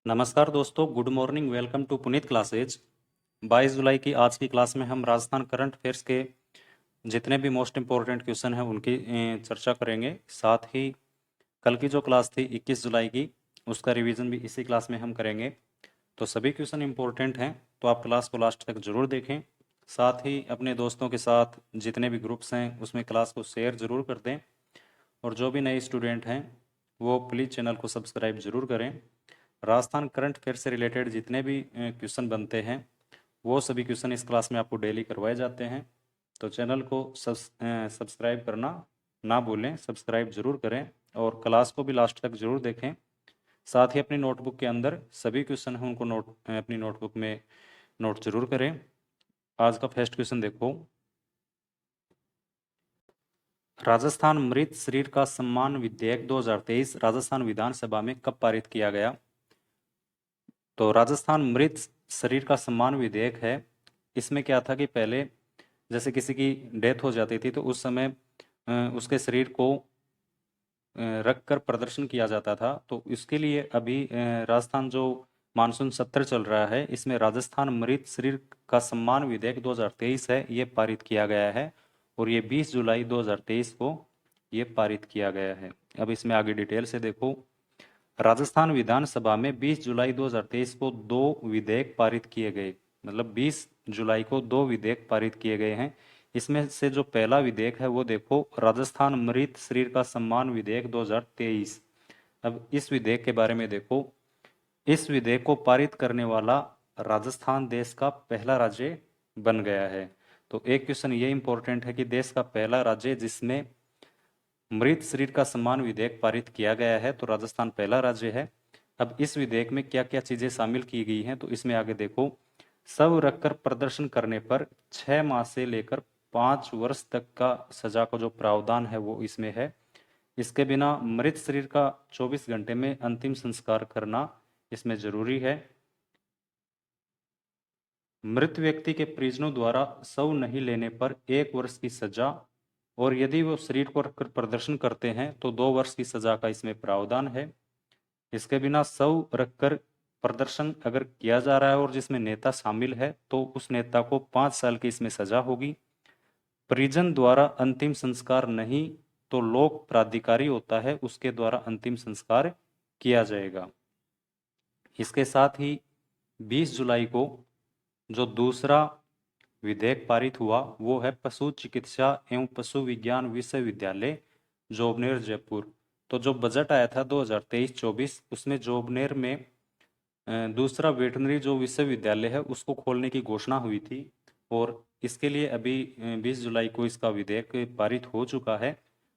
नमस्कार दोस्तों, good morning. Welcome to Puneet classes. 22 जुलाई की आज की क्लास में हम राजस्थान करंट अफेयर्स के जितने भी मोस्ट इम्पोर्टेंट क्वेश्चन हैं उनकी चर्चा करेंगे। साथ ही कल की जो क्लास थी 21 जुलाई की, उसका रिवीजन भी इसी क्लास में हम करेंगे। तो सभी क्वेश्चन इम्पोर्टेंट हैं, तो आप क्लास को लास्ट तक जरूर देखें। साथ ही अपने दोस्तों के साथ जितने भी ग्रुप्स हैं उसमें क्लास को शेयर ज़रूर कर दें। और जो भी नए स्टूडेंट हैं वो प्लीज़ चैनल को सब्सक्राइब जरूर करें। राजस्थान करंट अफेयर से रिलेटेड जितने भी क्वेश्चन बनते हैं वो सभी क्वेश्चन इस क्लास में आपको डेली करवाए जाते हैं। तो चैनल को सब्सक्राइब करना ना भूलें, सब्सक्राइब जरूर करें और क्लास को भी लास्ट तक जरूर देखें। साथ ही अपनी नोटबुक के अंदर सभी क्वेश्चन हैं उनको अपनी नोटबुक में नोट जरूर करें। आज का फर्स्ट क्वेश्चन देखो। राजस्थान मृत शरीर का सम्मान विधेयक 2023 राजस्थान विधानसभा में कब पारित किया गया? तो राजस्थान मृत शरीर का सम्मान विधेयक है। इसमें क्या था कि पहले जैसे किसी की डेथ हो जाती थी तो उस समय उसके शरीर को रख कर प्रदर्शन किया जाता था। तो इसके लिए अभी राजस्थान जो मानसून सत्र चल रहा है इसमें राजस्थान मृत शरीर का सम्मान विधेयक 2023 है, ये पारित किया गया है और ये 20 जुलाई 2023 को ये पारित किया गया है। अब इसमें आगे डिटेल से देखो। राजस्थान विधानसभा में 20 जुलाई 2023 को दो विधेयक पारित किए गए। मतलब 20 जुलाई को दो विधेयक पारित किए गए हैं। इसमें से जो पहला विधेयक है वो देखो, राजस्थान मृत शरीर का सम्मान विधेयक 2023। अब इस विधेयक के बारे में देखो। इस विधेयक को पारित करने वाला राजस्थान देश का पहला राज्य बन गया है। तो एक क्वेश्चन ये इंपॉर्टेंट है कि देश का पहला राज्य जिसमें मृत शरीर का सम्मान विधेयक पारित किया गया है, तो राजस्थान पहला राज्य है। अब इस विधेयक में क्या क्या चीजें शामिल की गई हैं तो इसमें आगे देखो। शव रखकर प्रदर्शन करने पर 6 माह से लेकर 5 वर्ष तक का सजा का जो प्रावधान है वो इसमें है। इसके बिना मृत शरीर का 24 घंटे में अंतिम संस्कार करना इसमें जरूरी है। मृत व्यक्ति के परिजनों द्वारा शव नहीं लेने पर 1 वर्ष की सजा, और यदि वो शरीर को रखकर प्रदर्शन करते हैं तो 2 वर्ष की सजा का इसमें प्रावधान है। इसके बिना शव रखकर प्रदर्शन अगर किया जा रहा है और जिसमें नेता शामिल है तो उस नेता को 5 साल की इसमें सजा होगी। परिजन द्वारा अंतिम संस्कार नहीं तो लोक प्राधिकारी होता है उसके द्वारा अंतिम संस्कार किया जाएगा। इसके साथ ही 20 जुलाई को जो दूसरा विधेयक पारित हुआ वो है पशु चिकित्सा एवं पशु विज्ञान विश्वविद्यालय जोबनेर जयपुर। तो जो बजट आया था 2023-24 उसमें जोबनेर में दूसरा वेटनरी जो विश्वविद्यालय है उसको खोलने की घोषणा हुई थी और इसके लिए अभी 20 जुलाई को इसका विधेयक पारित हो चुका है।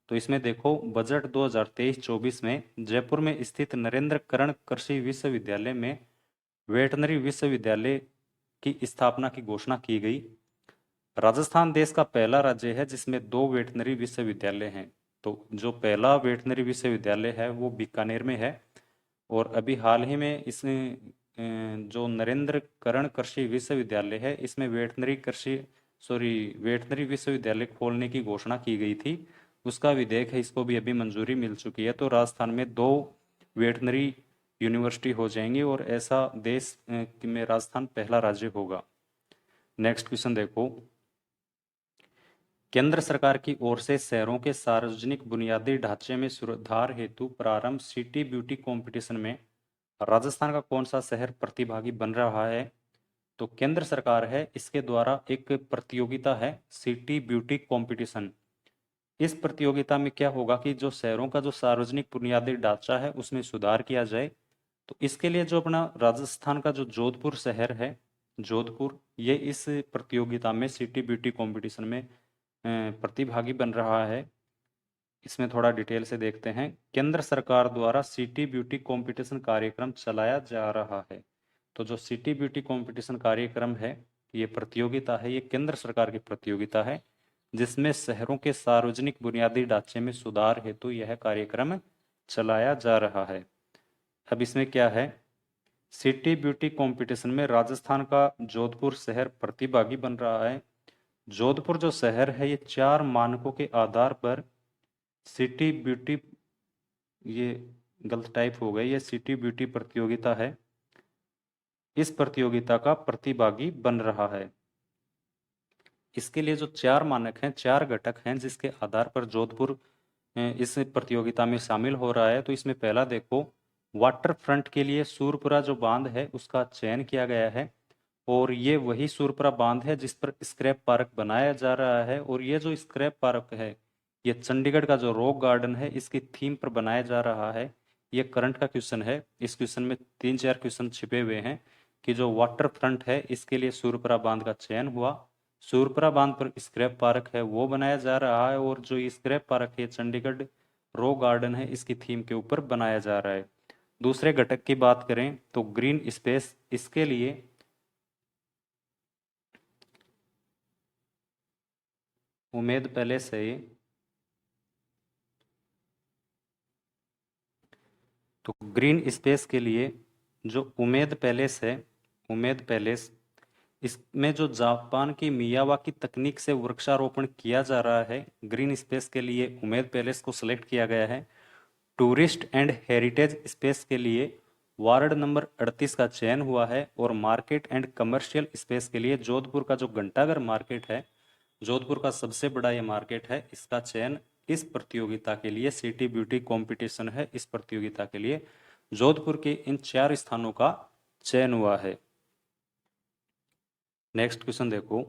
तो इसमें देखो, बजट 2023-24 में जयपुर में स्थित नरेंद्र कर्ण कृषि विश्वविद्यालय में वेटनरी विश्वविद्यालय की स्थापना की घोषणा की गई। राजस्थान देश का पहला राज्य है जिसमें दो वेटनरी विश्वविद्यालय हैं। तो जो पहला वेटनरी विश्वविद्यालय है वो बीकानेर में है और अभी हाल ही में इसमें जो नरेंद्र कर्ण कृषि विश्वविद्यालय है इसमें वेटनरी विश्वविद्यालय खोलने की घोषणा की गई थी। उसका विधेयक है, इसको भी अभी मंजूरी मिल चुकी है। तो राजस्थान में दो वेटनरी यूनिवर्सिटी हो जाएंगी और ऐसा देश में राजस्थान पहला राज्य होगा। नेक्स्ट क्वेश्चन देखो। केंद्र सरकार की ओर से शहरों के सार्वजनिक बुनियादी ढांचे में सुधार हेतु प्रारंभ सिटी ब्यूटी कंपटीशन में राजस्थान का कौन सा शहर प्रतिभागी बन रहा है? तो केंद्र सरकार है इसके द्वारा एक प्रतियोगिता है सिटी ब्यूटी कंपटीशन। इस प्रतियोगिता में क्या होगा कि जो शहरों का जो सार्वजनिक बुनियादी ढांचा है उसमें सुधार किया जाए। तो इसके लिए जो अपना राजस्थान का जो जोधपुर शहर है, जोधपुर, ये इस प्रतियोगिता में सिटी ब्यूटी कंपटीशन में प्रतिभागी बन रहा है। इसमें थोड़ा डिटेल से देखते हैं। केंद्र सरकार द्वारा सिटी ब्यूटी कंपटीशन कार्यक्रम चलाया जा रहा है। तो जो सिटी ब्यूटी कंपटीशन कार्यक्रम है, ये प्रतियोगिता है, ये केंद्र सरकार की प्रतियोगिता है जिसमें शहरों के सार्वजनिक बुनियादी ढांचे में सुधार हेतु यह कार्यक्रम चलाया जा रहा है। अब इसमें क्या है, सिटी ब्यूटी कंपटीशन में राजस्थान का जोधपुर शहर प्रतिभागी बन रहा है। जोधपुर जो शहर है ये 4 मानकों के आधार पर सिटी ब्यूटी, ये गलत टाइप हो गई, ये सिटी ब्यूटी प्रतियोगिता है। इस प्रतियोगिता का प्रतिभागी बन रहा है। इसके लिए जो 4 मानक हैं, 4 घटक हैं जिसके आधार पर जोधपुर इस प्रतियोगिता में शामिल हो रहा है। तो इसमें पहला देखो, वाटर फ्रंट के लिए सूरपुरा जो बांध है उसका चयन किया गया है, और ये वही सूरपुरा बांध है जिस पर स्क्रैप पार्क बनाया जा रहा है। और ये जो स्क्रैप पार्क है ये चंडीगढ़ का जो रॉक गार्डन है इसकी थीम पर बनाया जा रहा है। ये करंट का क्वेश्चन है। इस क्वेश्चन में 3-4 क्वेश्चन छिपे हुए हैं कि जो वाटर फ्रंट है इसके लिए सूरपुरा बांध का चयन हुआ, सूरपुरा बांध पर स्क्रैप पार्क है वो बनाया जा रहा है, और जो स्क्रैप पार्क है चंडीगढ़ रॉक गार्डन है इसकी थीम के ऊपर बनाया जा रहा है। दूसरे घटक की बात करें तो ग्रीन स्पेस, इसके लिए उमेद पैलेस है ये। तो ग्रीन स्पेस के लिए जो उमेद पैलेस है, उमेद पैलेस, इसमें जो जापान की मियावाकी तकनीक से वृक्षारोपण किया जा रहा है, ग्रीन स्पेस के लिए उमेद पैलेस को सिलेक्ट किया गया है। टूरिस्ट एंड हेरिटेज स्पेस के लिए वार्ड नंबर 38 का चयन हुआ है, और मार्केट एंड कमर्शियल स्पेस के लिए जोधपुर का जो घंटाघर मार्केट है, जोधपुर का सबसे बड़ा ये मार्केट है, इसका चयन इस प्रतियोगिता के लिए, सिटी ब्यूटी कंपटीशन है, इस प्रतियोगिता के लिए जोधपुर के इन 4 स्थानों का चयन हुआ है। नेक्स्ट क्वेश्चन देखो,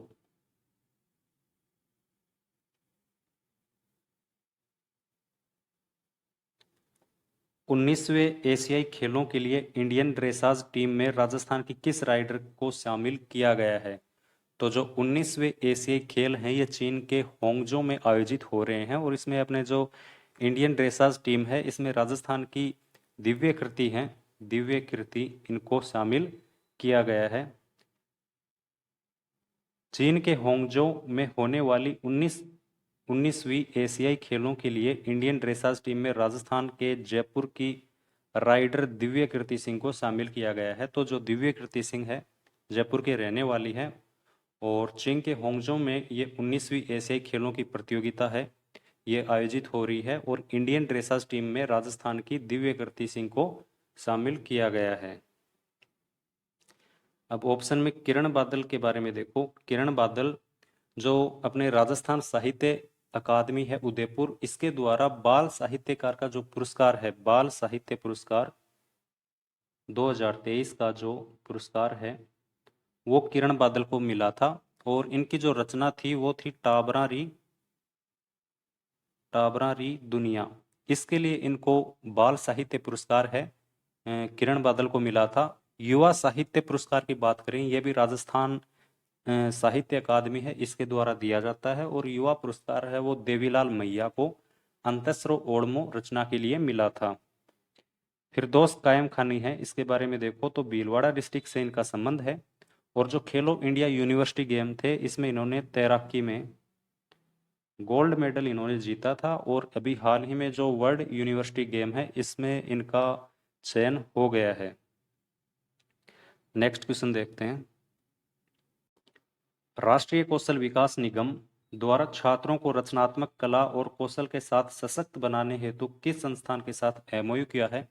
उन्नीसवें एशियाई खेलों के लिए इंडियन ड्रेसाज टीम में राजस्थान की किस राइडर को शामिल किया गया है? तो जो 19वें एशियाई खेल हैं ये चीन के होंगजो में आयोजित हो रहे हैं, और इसमें अपने जो इंडियन ड्रेसाज टीम है इसमें राजस्थान की दिव्य कृति हैं, दिव्य कृति, इनको शामिल किया गया है। चीन के होंगजो में होने वाली 19वीं एशियाई खेलों के लिए इंडियन ड्रेसाज टीम में राजस्थान के जयपुर की राइडर दिव्य कृति सिंह को शामिल किया गया है। तो जो दिव्य कृति सिंह है जयपुर के रहने वाली है, और चीन के होंगजो में ये 19वीं एशियाई खेलों की प्रतियोगिता है, ये आयोजित हो रही है, और इंडियन ड्रेसाज टीम में राजस्थान की दिव्य कृति सिंह को शामिल किया गया है। अब ऑप्शन में किरण बादल के बारे में देखो। किरण बादल जो अपने राजस्थान साहित्य अकादमी है उदयपुर, इसके द्वारा बाल साहित्यकार का जो पुरस्कार है, बाल साहित्य पुरस्कार 2023 का जो पुरस्कार है वो किरण बादल को मिला था, और इनकी जो रचना थी वो थी टाबरा री दुनिया। इसके लिए इनको बाल साहित्य पुरस्कार है किरण बादल को मिला था। युवा साहित्य पुरस्कार की बात करें, यह भी राजस्थान साहित्य अकादमी है इसके द्वारा दिया जाता है, और युवा पुरस्कार है वो देवीलाल मैया को अंतस्रो ओडमो रचना के लिए मिला था। फिरदौस कायम खानी है, इसके बारे में देखो तो भीलवाड़ा डिस्ट्रिक्ट से इनका संबंध है, और जो खेलो इंडिया यूनिवर्सिटी गेम थे इसमें इन्होंने तैराकी में गोल्ड मेडल इन्होंने जीता था, और अभी हाल ही में जो वर्ल्ड यूनिवर्सिटी गेम है इसमें इनका चयन हो गया है। नेक्स्ट क्वेश्चन देखते हैं, राष्ट्रीय कौशल विकास निगम द्वारा छात्रों को रचनात्मक कला और कौशल के साथ सशक्त बनाने हेतु किस संस्थान के साथ एमओयू किया है?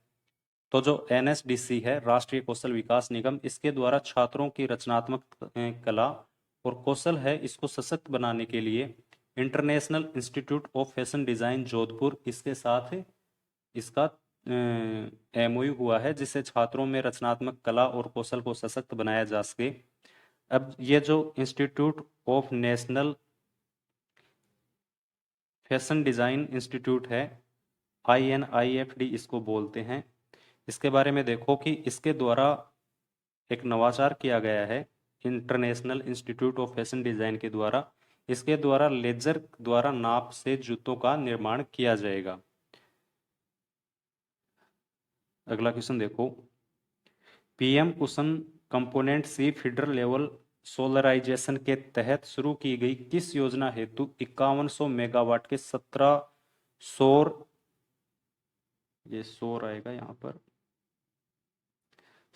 तो जो एनएसडीसी है, राष्ट्रीय कौशल विकास निगम, इसके द्वारा छात्रों की रचनात्मक कला और कौशल है इसको सशक्त बनाने के लिए international institute of fashion design Jodhpur, इसके साथ इसका एमओयू हुआ है, जिससे छात्रों में रचनात्मक कला और कौशल को सशक्त बनाया जा सके। अब ये जो institute of national fashion design institute है, INIFD इसको बोलते हैं, इसके बारे में देखो कि इसके द्वारा एक नवाचार किया गया है international institute of fashion design के द्वारा। इसके द्वारा लेजर द्वारा नाप से जूतों का निर्माण किया जाएगा। अगला क्वेश्चन देखो, PM Kusum component C feeder level solarisation के तहत शुरू की गई किस योजना हेतु 5100 मेगावाट के 17 सौर, ये सौर आएगा यहाँ पर,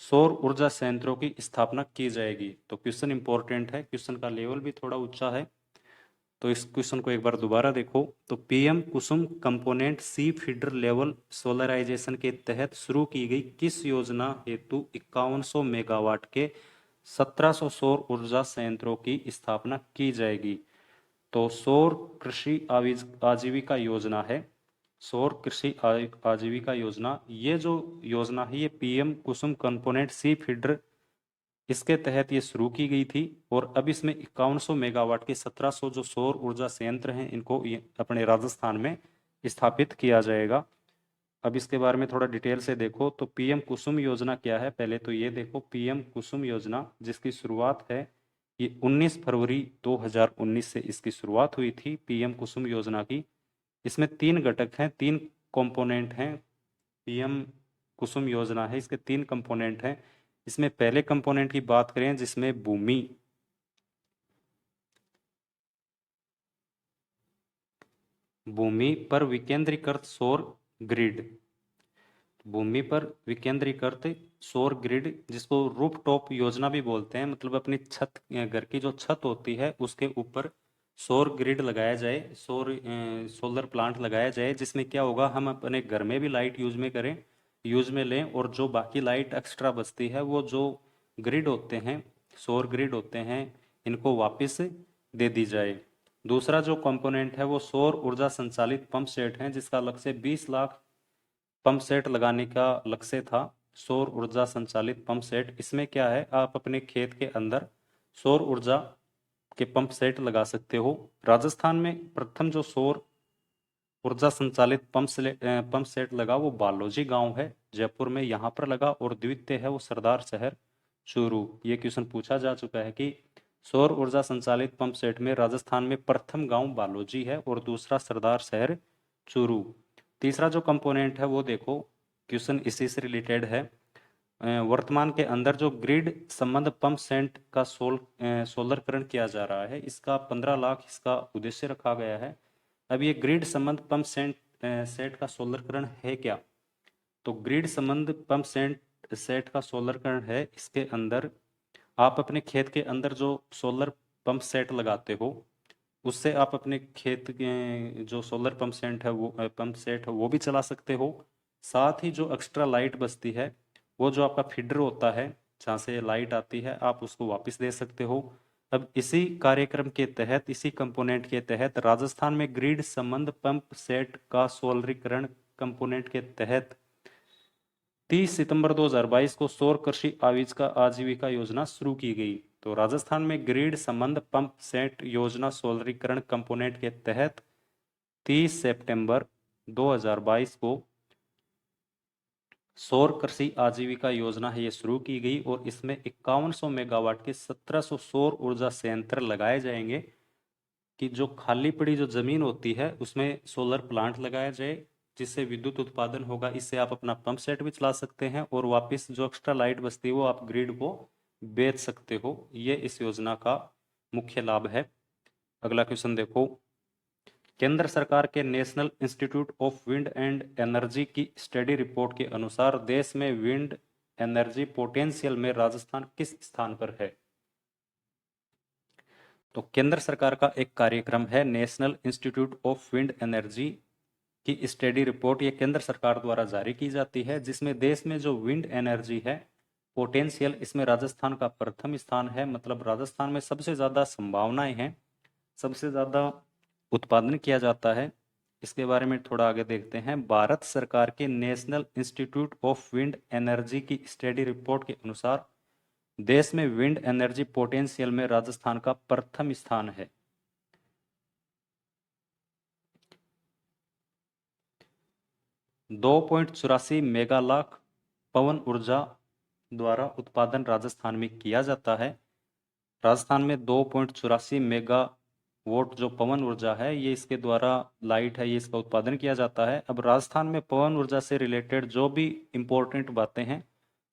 सौर ऊर्जा संयंत्रों की स्थापना की जाएगी? तो क्वेश्चन इंपॉर्टेंट है, क्वेश्चन का लेवल भी थोड़ा ऊंचा है। तो इस क्वेश्चन को एक बार दोबारा देखो। तो पीएम Kusum component C feeder level solarisation के तहत शुरू की गई किस योजना हेतु 5100 मेगावाट के 1700 सौर ऊर्जा संयंत्रों की स्थापना की जाएगी? तो सौर कृषि आजीविका योजना है। सौर कृषि आजीविका योजना, ये जो योजना है ये PM Kusum component C feeder इसके तहत ये शुरू की गई थी। और अब इसमें 5100 मेगावाट के 1700 जो सौर ऊर्जा संयंत्र हैं इनको अपने राजस्थान में स्थापित किया जाएगा। अब इसके बारे में थोड़ा डिटेल से देखो। तो पीएम कुसुम योजना क्या है, पहले तो ये देखो। पीएम कुसुम योजना जिसकी शुरुआत है ये 19 फरवरी 2019 से इसकी शुरुआत हुई थी पीएम कुसुम योजना की। इसमें 3 घटक हैं, 3 कंपोनेंट हैं। पीएम कुसुम योजना है, इसके 3 कंपोनेंट हैं। इसमें पहले कंपोनेंट की बात करें जिसमें भूमि पर विकेंद्रीकृत सौर ग्रिड, भूमि पर विकेंद्रीकृत सौर ग्रिड जिसको रूफटॉप योजना भी बोलते हैं, मतलब अपनी छत, घर की जो छत होती है उसके ऊपर सौर ग्रिड लगाया जाए, सोलर प्लांट लगाया जाए, जिसमें क्या होगा हम अपने घर में भी लाइट यूज में लें और जो बाकी लाइट एक्स्ट्रा बचती है वो जो ग्रिड होते हैं, सौर ग्रिड होते हैं, इनको वापस दे दी जाए। दूसरा जो कंपोनेंट है वो सौर ऊर्जा संचालित पंप सेट है, जिसका लक्ष्य 20 लाख पंप सेट लगाने का लक्ष्य था। सौर ऊर्जा संचालित पंप सेट, इसमें क्या है आप अपने खेत के अंदर सौर ऊर्जा के पंप सेट लगा सकते हो। राजस्थान में प्रथम जो सौर ऊर्जा संचालित पंप सेट लगा वो बालोजी गांव है जयपुर में, यहाँ पर लगा। और द्वितीय है वो सरदार शहर चूरू। ये क्वेश्चन पूछा जा चुका है कि सौर ऊर्जा संचालित पंप सेट में राजस्थान में प्रथम गांव बालोजी है और दूसरा सरदार शहर चूरू। तीसरा जो कंपोनेंट है वो देखो, क्वेश्चन इसी से रिलेटेड है। वर्तमान के अंदर जो ग्रिड संबंध पंप सेट का सोलरकरण किया जा रहा है, इसका 15 लाख इसका उद्देश्य रखा गया है। अब ये ग्रिड संबंध पंप सेट का सोलरकरण है क्या? तो ग्रिड संबंध पंप सेट का सोलरकरण है, इसके अंदर आप अपने खेत के अंदर जो सोलर पंप सेट लगाते हो उससे आप अपने खेत के जो सोलर पंप सेट है वो भी चला सकते हो। साथ ही जो एक्स्ट्रा लाइट बचती है वो जो आपका फीडर होता है जहाँ से लाइट आती है आप उसको वापस दे सकते हो। अब इसी कार्यक्रम के तहत, इसी कंपोनेंट के तहत राजस्थान में ग्रिड संबंध पंप सेट का सोलरीकरण कंपोनेंट के तहत 30 सितंबर 2022 को सौर कृषि आजीविका योजना शुरू की गई। तो राजस्थान में ग्रिड संबंध पंप सेट योजना सोलरीकरण कंपोनेंट के तहत 30 सितंबर 2022 को सौर कृषि आजीविका योजना है ये शुरू की गई और इसमें 5100 मेगावाट के 1700 सौर ऊर्जा संयंत्र लगाए जाएंगे कि जो खाली पड़ी जो जमीन होती है उसमें सोलर प्लांट लगाया जाए जिससे विद्युत उत्पादन होगा। इससे आप अपना पंप सेट भी चला सकते हैं और वापस जो एक्स्ट्रा लाइट बचती है वो आप ग्रिड को बेच सकते हो। ये इस योजना का मुख्य लाभ है। अगला क्वेश्चन देखो, केंद्र सरकार के national institute of wind and energy की स्टडी रिपोर्ट के अनुसार देश में विंड एनर्जी पोटेंशियल में राजस्थान किस स्थान पर है? तो केंद्र सरकार का एक कार्यक्रम है national institute of wind energy की स्टडी रिपोर्ट, ये केंद्र सरकार द्वारा जारी की जाती है, जिसमें देश में जो विंड एनर्जी है पोटेंशियल, इसमें राजस्थान का प्रथम स्थान है। मतलब राजस्थान में सबसे ज़्यादा संभावनाएं हैं, सबसे ज़्यादा उत्पादन किया जाता है। इसके बारे में थोड़ा आगे देखते हैं। भारत सरकार के national institute of wind energy की स्टडी रिपोर्ट के अनुसार देश में विंड एनर्जी पोटेंशियल में राजस्थान का प्रथम स्थान है। 2.84 मेगा लाख पवन ऊर्जा द्वारा उत्पादन राजस्थान में किया जाता है। राजस्थान में 2.84 मेगा वोट जो पवन ऊर्जा है ये इसके द्वारा लाइट है ये इसका उत्पादन किया जाता है। अब राजस्थान में पवन ऊर्जा से रिलेटेड जो भी इंपॉर्टेंट बातें हैं,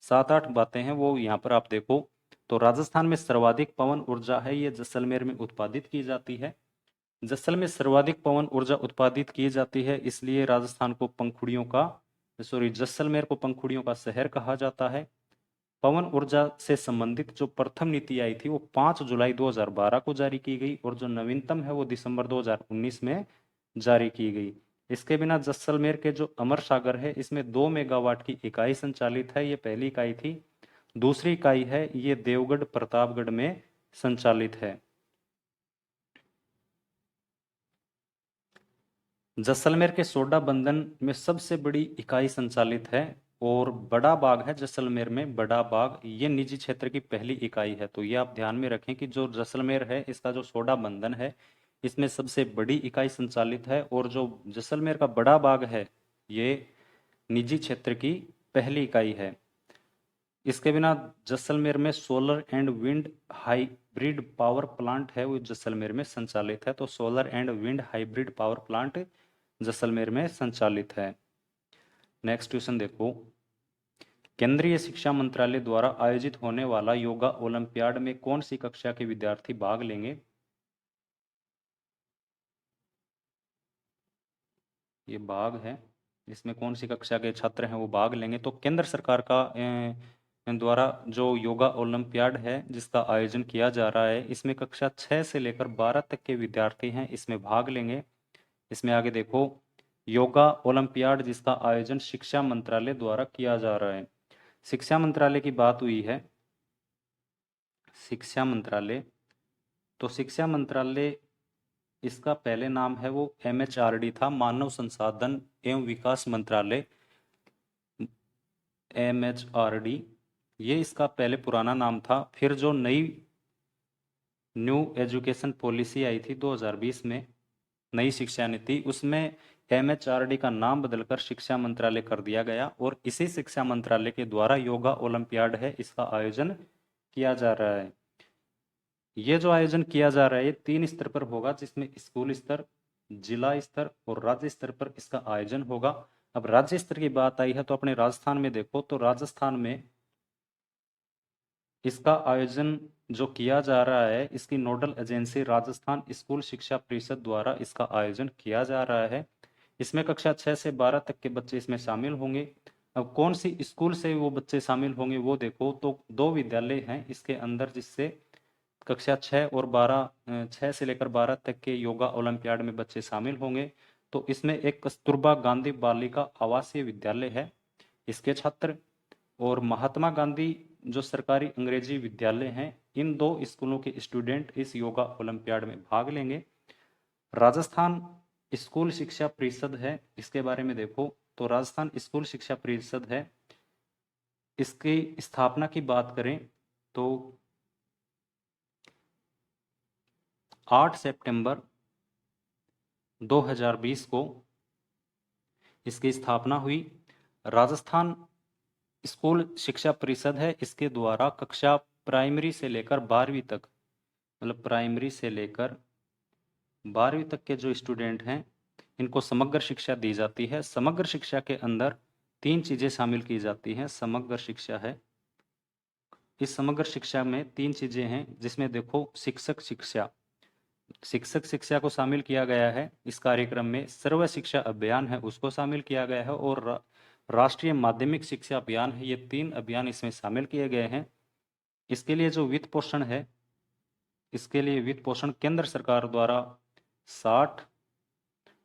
7-8 बातें हैं, वो यहाँ पर आप देखो। तो राजस्थान में सर्वाधिक पवन ऊर्जा है ये जैसलमेर में उत्पादित की जाती है। जैसलमेर में सर्वाधिक पवन ऊर्जा उत्पादित की जाती है, इसलिए राजस्थान को जैसलमेर को पंखुड़ियों का शहर कहा जाता है। पवन ऊर्जा से संबंधित जो प्रथम नीति आई थी वो 5 जुलाई 2012 को जारी की गई और जो नवीनतम है वो दिसंबर 2019 में जारी की गई। इसके बिना जैसलमेर के जो अमर सागर है इसमें 2 मेगावाट की इकाई संचालित है, ये पहली इकाई थी। दूसरी इकाई है ये देवगढ़ प्रतापगढ़ में संचालित है। जैसलमेर के सोडा बंदन में सबसे बड़ी इकाई संचालित है और बड़ा बाग है जैसलमेर में, बड़ा बाग ये निजी क्षेत्र की पहली इकाई है। तो ये आप ध्यान में रखें कि जो जैसलमेर है इसका जो सोडा बंदन है इसमें सबसे बड़ी इकाई संचालित है और जो जैसलमेर का बड़ा बाग है ये निजी क्षेत्र की पहली इकाई है। इसके बिना जैसलमेर में solar and wind hybrid power plant है वो जैसलमेर में संचालित है। तो solar and wind hybrid power plant Jaisalmer में संचालित है। नेक्स्ट क्वेश्चन देखो, केंद्रीय शिक्षा मंत्रालय द्वारा आयोजित होने वाला योगा ओलंपियाड में कौन सी कक्षा के विद्यार्थी भाग लेंगे? ये भाग है, इसमें कौन सी कक्षा के छात्र हैं वो भाग लेंगे? तो केंद्र सरकार का द्वारा जो योगा ओलंपियाड है जिसका आयोजन किया जा रहा है इसमें कक्षा 6 से लेकर 12 तक के विद्यार्थी हैं इसमें भाग लेंगे। इसमें आगे देखो, योगा ओलंपियाड जिसका आयोजन शिक्षा मंत्रालय द्वारा किया जा रहा है। शिक्षा मंत्रालय की बात हुई है, शिक्षा मंत्रालय, तो शिक्षा मंत्रालय इसका पहले नाम है वो MHRD था, मानव संसाधन एवं विकास मंत्रालय, MHRD ये इसका पहले पुराना नाम था। फिर जो नई न्यू एजुकेशन पॉलिसी आई थी 2020 में, नई शिक्षा नीति, उसमें MHRD का नाम बदलकर शिक्षा मंत्रालय कर दिया गया और इसी शिक्षा मंत्रालय के द्वारा योगा ओलंपियाड है इसका आयोजन किया जा रहा है। ये जो आयोजन किया जा रहा है ये 3 स्तर पर होगा जिसमें स्कूल स्तर, जिला स्तर और राज्य स्तर पर इसका आयोजन होगा। अब राज्य स्तर की बात आई है तो अपने राजस्थान में देखो, तो राजस्थान में इसका आयोजन जो किया जा रहा है इसकी नोडल एजेंसी राजस्थान स्कूल शिक्षा परिषद द्वारा इसका आयोजन किया जा रहा है। इसमें कक्षा 6 से 12 तक के बच्चे इसमें शामिल होंगे। अब कौन सी स्कूल से वो बच्चे शामिल होंगे वो देखो, तो 2 विद्यालय हैं इसके अंदर जिससे कक्षा 6 और 12, 6 से लेकर 12 तक के योगा ओलंपियाड में बच्चे शामिल होंगे। तो इसमें एक कस्तूरबा गांधी बालिका आवासीय विद्यालय है इसके छात्र, और महात्मा गांधी जो सरकारी अंग्रेजी विद्यालय हैं, इन 2 स्कूलों के स्टूडेंट इस योगा ओलंपियाड में भाग लेंगे। राजस्थान स्कूल शिक्षा परिषद है, इसके बारे में देखो, तो राजस्थान स्कूल शिक्षा परिषद है, इसकी स्थापना की बात करें तो 8 सितंबर 2020 को इसकी स्थापना हुई। राजस्थान स्कूल शिक्षा परिषद है इसके द्वारा कक्षा प्राइमरी से लेकर 12वीं तक, मतलब प्राइमरी से लेकर 12वीं तक के जो स्टूडेंट हैं इनको समग्र शिक्षा दी जाती है। समग्र शिक्षा के अंदर 3 चीजें शामिल की जाती हैं। समग्र शिक्षा है, इस समग्र शिक्षा में 3 चीजें हैं जिसमें देखो, शिक्षक शिक्षा, शिक्षक शिक्षा को शामिल किया गया है इस कार्यक्रम में। सर्व शिक्षा अभियान है उसको शामिल किया गया है और राष्ट्रीय माध्यमिक शिक्षा अभियान है, ये 3 अभियान इसमें शामिल किए गए हैं। इसके लिए जो वित्त पोषण है, इसके लिए वित्त पोषण केंद्र सरकार द्वारा 60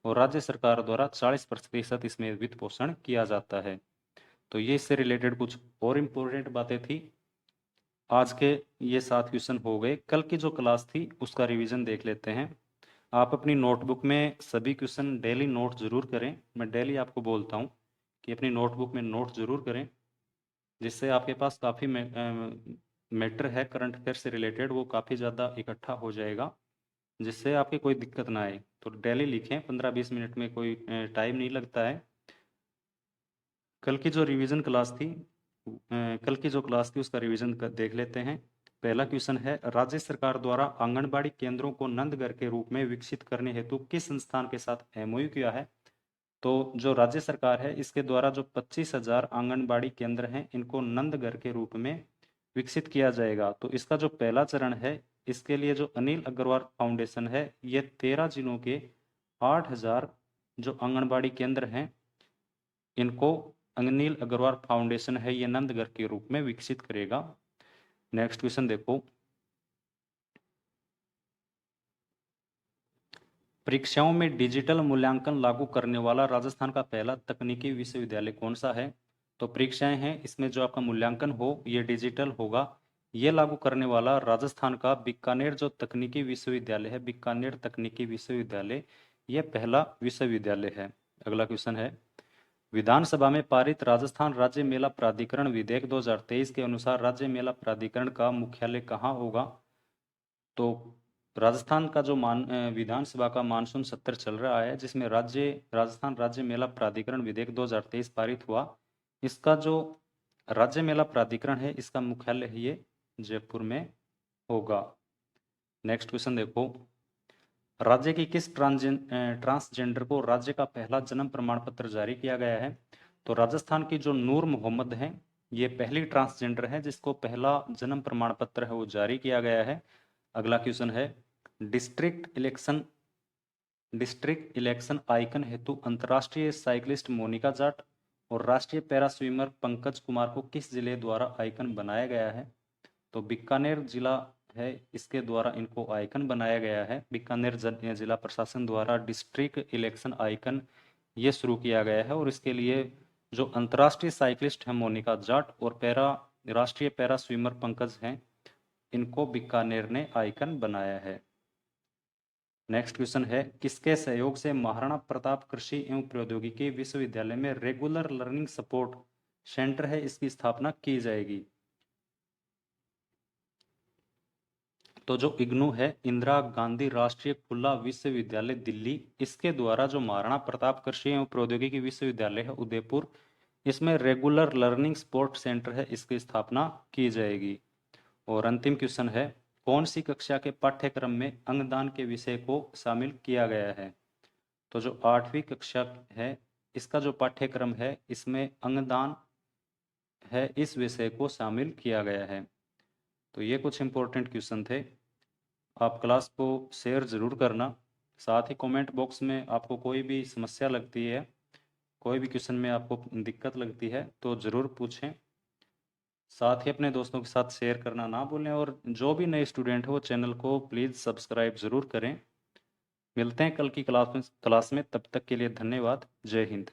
और राज्य सरकार द्वारा 40% इसमें वित्त पोषण किया जाता है। तो ये इससे रिलेटेड कुछ और इम्पोर्टेंट बातें थी। आज के ये 7 क्वेश्चन हो गए। कल की जो क्लास थी उसका रिवीजन देख लेते हैं। आप अपनी नोटबुक में सभी क्वेश्चन डेली नोट जरूर करें। मैं डेली आपको बोलता हूँ कि अपनी नोटबुक में नोट जरूर करें, जिससे आपके पास काफ़ी मैटर है करंट अफेयर से रिलेटेड, वो काफ़ी ज़्यादा इकट्ठा हो जाएगा, जिससे आपकी कोई दिक्कत ना आए। तो डेली लिखें, 15-20 मिनट में कोई टाइम नहीं लगता है। कल की जो रिवीजन क्लास थी, कल की जो क्लास थी उसका रिवीजन देख लेते हैं। पहला क्वेश्चन है, राज्य सरकार द्वारा आंगनबाड़ी केंद्रों को नंदघर के रूप में विकसित करने हेतु किस संस्थान के साथ MOU किया है? तो जो राज्य सरकार है इसके द्वारा जो 25,000 आंगनबाड़ी केंद्र हैं इनको नंदघर के रूप में विकसित किया जाएगा। तो इसका जो पहला चरण है, इसके लिए जो अनिल अग्रवाल फाउंडेशन है ये 13 जिलों के 8,000 जो आंगनबाड़ी केंद्र हैं इनको अनिल अग्रवाल फाउंडेशन है, ये नंदगढ़ के रूप में विकसित करेगा। नेक्स्ट क्वेश्चन देखो, परीक्षाओं में डिजिटल मूल्यांकन लागू करने वाला राजस्थान का पहला तकनीकी विश्वविद्यालय कौन सा है? तो परीक्षाएं हैं, इसमें जो आपका मूल्यांकन हो ये डिजिटल होगा। ये लागू करने वाला राजस्थान का बीकानेर जो तकनीकी विश्वविद्यालय है, बीकानेर तकनीकी विश्वविद्यालय, ये पहला विश्वविद्यालय है। अगला क्वेश्चन है, विधानसभा में पारित राजस्थान राज्य मेला प्राधिकरण विधेयक 2023 के अनुसार राज्य मेला प्राधिकरण का मुख्यालय कहाँ होगा? तो राजस्थान का जो विधानसभा का मानसून सत्र चल रहा है, जिसमें राजस्थान राज्य मेला प्राधिकरण विधेयक 2023 पारित हुआ। इसका जो राज्य मेला प्राधिकरण है, इसका मुख्यालय है ये जयपुर में होगा। नेक्स्ट क्वेश्चन देखो, राज्य की किस ट्रांसजेंडर को राज्य का पहला जन्म प्रमाण पत्र जारी किया गया है? तो राजस्थान की जो नूर मोहम्मद है, ये पहली ट्रांसजेंडर है जिसको पहला जन्म प्रमाण पत्र है वो जारी किया गया है। अगला क्वेश्चन है, डिस्ट्रिक्ट इलेक्शन आइकन हेतु अंतर्राष्ट्रीय साइक्लिस्ट मोनिका जाट और राष्ट्रीय पैरा स्विमर पंकज कुमार को किस जिले द्वारा आइकन बनाया गया है? तो बीकानेर जिला है, इसके द्वारा इनको आइकन बनाया गया है। बीकानेर जिला प्रशासन द्वारा डिस्ट्रिक्ट इलेक्शन आइकन ये शुरू किया गया है और इसके लिए जो अंतर्राष्ट्रीय साइक्लिस्ट है मोनिका जाट और राष्ट्रीय पैरा स्विमर पंकज हैं, इनको बीकानेर ने आइकन बनाया है। नेक्स्ट क्वेश्चन है, किसके सहयोग से महाराणा प्रताप कृषि एवं प्रौद्योगिकी विश्वविद्यालय में रेगुलर लर्निंग सपोर्ट सेंटर है, इसकी स्थापना की जाएगी? तो जो इग्नू है, इंदिरा गांधी राष्ट्रीय खुला विश्वविद्यालय दिल्ली, इसके द्वारा जो महाराणा प्रताप कृषि एवं प्रौद्योगिकी विश्वविद्यालय है उदयपुर, इसमें रेगुलर लर्निंग सपोर्ट सेंटर है, इसकी स्थापना की जाएगी। और अंतिम क्वेश्चन है, कौन सी कक्षा के पाठ्यक्रम में अंगदान के विषय को शामिल किया गया है? तो जो 8वीं कक्षा है, इसका जो पाठ्यक्रम है इसमें अंगदान है, इस विषय को शामिल किया गया है। तो ये कुछ इंपॉर्टेंट क्वेश्चन थे। आप क्लास को शेयर ज़रूर करना, साथ ही कमेंट बॉक्स में आपको कोई भी समस्या लगती है, कोई भी क्वेश्चन में आपको दिक्कत लगती है तो ज़रूर पूछें। साथ ही अपने दोस्तों के साथ शेयर करना ना भूलें और जो भी नए स्टूडेंट हैं वो चैनल को प्लीज़ सब्सक्राइब ज़रूर करें। मिलते हैं कल की क्लास में। तब तक के लिए धन्यवाद। जय हिंद।